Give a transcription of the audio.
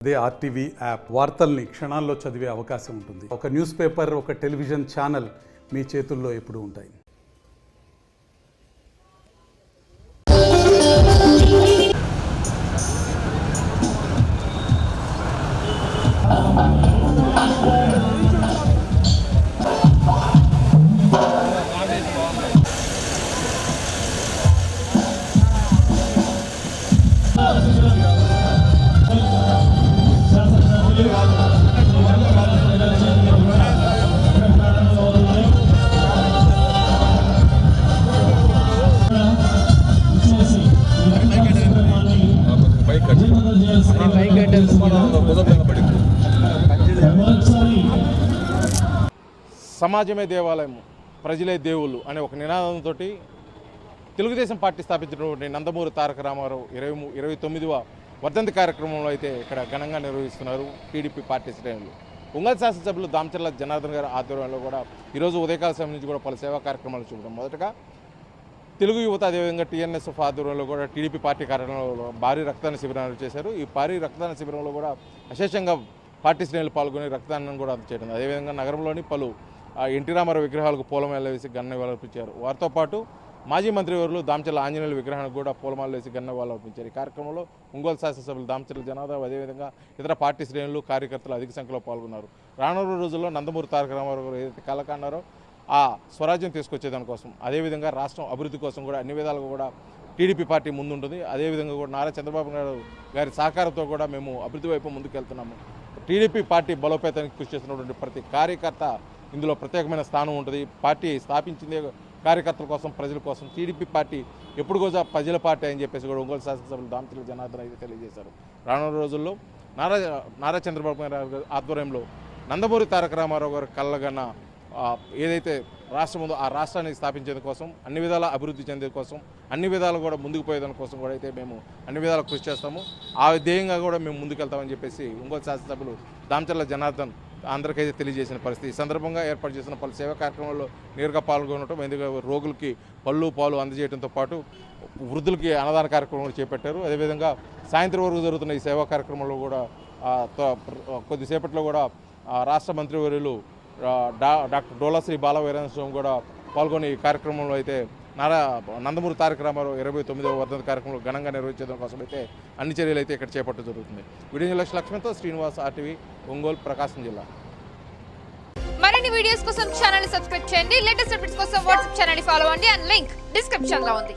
అదే RTV app వార్తల్ని క్షణాల్లో చదివే అవకాశం ఉంటుంది. ఒక న్యూస్ పేపర్, ఒక టెలివిజన్ ఛానల్ మీ చేతుల్లో ఎప్పుడూ ఉంటాయి. సమాజమే దేవాలయం, ప్రజలే దేవుళ్ళు అనే ఒక నినాదంతో తెలుగుదేశం పార్టీ స్థాపించినటువంటి నందమూరి తారక రామారావు 29వ వర్ధంతి కార్యక్రమంలో అయితే ఇక్కడ ఘనంగా నిర్వహిస్తున్నారు టీడీపీ పార్టీ శ్రేణులు. ఒంగోలు శాసనసభ్యులు దామచర్ల జనార్దన్ గారి ఆధ్వర్యంలో కూడా ఈరోజు ఉదయకాల సమయం నుంచి కూడా పలు సేవా కార్యక్రమాలు చూడడం. మొదటగా తెలుగు యువత, అదేవిధంగా టీఎన్ఎస్ఎఫ్ ఆధ్వర్యంలో కూడా టీడీపీ పార్టీ కార్యాలయంలో భారీ రక్తదాన శిబిరాలు చేశారు. ఈ భారీ రక్తదాన శిబిరంలో కూడా అశేషంగా పార్టీ శ్రేణులు పాల్గొని రక్తదానం కూడా అందజేయడం. అదేవిధంగా నగరంలోని పలు ఎన్టీ రామారావు విగ్రహాలకు పూలమాల వేసి ఘన అర్పించారు. వారితో పాటు మాజీ మంత్రివర్యులు దామచర్ల ఆంజనేయుల విగ్రహానికి కూడా పూలమాల వేసి ఘన అర్పించారు. ఈ కార్యక్రమంలో ఒంగోలు శాసనసభ్యులు దామచర్ల జనార్దన్, అదేవిధంగా ఇతర పార్టీ శ్రేణులు, కార్యకర్తలు అధిక సంఖ్యలో పాల్గొన్నారు. రానున్న రోజుల్లో నందమూరి తారక రామారావు గారు ఏదైతే కలకన్నారో ఆ స్వరాజ్యం తీసుకొచ్చేదానికోసం, అదేవిధంగా రాష్ట్రం అభివృద్ధి కోసం కూడా అన్ని విధాలుగా కూడా టీడీపీ పార్టీ ముందుంటుంది. అదేవిధంగా కూడా నారా చంద్రబాబు నాయుడు గారి సహకారంతో కూడా మేము అభివృద్ధి వైపు ముందుకెళ్తున్నాము. టీడీపీ పార్టీ బలోపేతానికి కృషి చేస్తున్నటువంటి ప్రతి కార్యకర్త ఇందులో ప్రత్యేకమైన స్థానం ఉంటుంది. పార్టీ స్థాపించిందే కార్యకర్తల కోసం, ప్రజల కోసం. టీడీపీ పార్టీ ఎప్పుడు కూడా ప్రజల పార్టీ అని చెప్పేసి కూడా ఒంగోలు శాసనసభ్యులు దామచర్ల జనార్దన్ అయితే తెలియజేశారు. రానున్న రోజుల్లో నారా చంద్రబాబు నాయుడు ఆధ్వర్యంలో నందమూరి తారక రామారావు గారు కళ్ళగన్న ఏదైతే రాష్ట్రం ఉందో ఆ రాష్ట్రాన్ని స్థాపించేందు కోసం, అన్ని విధాల అభివృద్ధి చెందే కోసం, అన్ని విధాలు కూడా ముందుకు పోయేదాని కోసం కూడా అయితే మేము అన్ని విధాలు కృషి చేస్తాము. ఆ ధ్యేయంగా కూడా మేము ముందుకెళ్తామని చెప్పేసి ఒంగోలు శాసనసభ్యులు దామచర్ల జనార్దన్ అందరికైతే తెలియజేసిన పరిస్థితి. ఈ సందర్భంగా ఏర్పాటు చేసిన పలు సేవా కార్యక్రమాల్లో నేరుగా పాల్గొనడం, ఎందుకంటే రోగులకి పళ్ళు పాలు అందజేయడంతో పాటు వృద్ధులకి అన్నదాన కార్యక్రమాలు చేపట్టారు. అదేవిధంగా సాయంత్రం వరకు జరుగుతున్న ఈ సేవా కార్యక్రమంలో కూడా కొద్దిసేపట్లో కూడా రాష్ట్ర మంత్రివర్యులు డాక్టర్ డోలాశ్రీ బాలవీరేంద్ర స్వామి కూడా పాల్గొని ఈ కార్యక్రమంలో అయితే నందమూరి తారక రామారావు 29వ వర్ధంతి కార్యక్రమంలో ఘనంగా నిర్వహించడం కోసం అయితే అన్ని చర్యలు అయితే ఇక్కడ చేపట్టడం జరుగుతుంది. వీడియో లక్ష్మణ్తో శ్రీనివాస్, ఆర్టీవీ, ఒంగోలు, ప్రకాశం జిల్లా. మరిన్ని వీడియోస్ కోసం ఛానల్ ని సబ్స్క్రైబ్ చేయండి. లేటెస్ట్ అప్డేట్స్ కోసం వాట్సాప్ ఛానల్ ని ఫాలో అవ్వండి. అండ్ లింక్ డిస్క్రిప్షన్ లో ఉంది.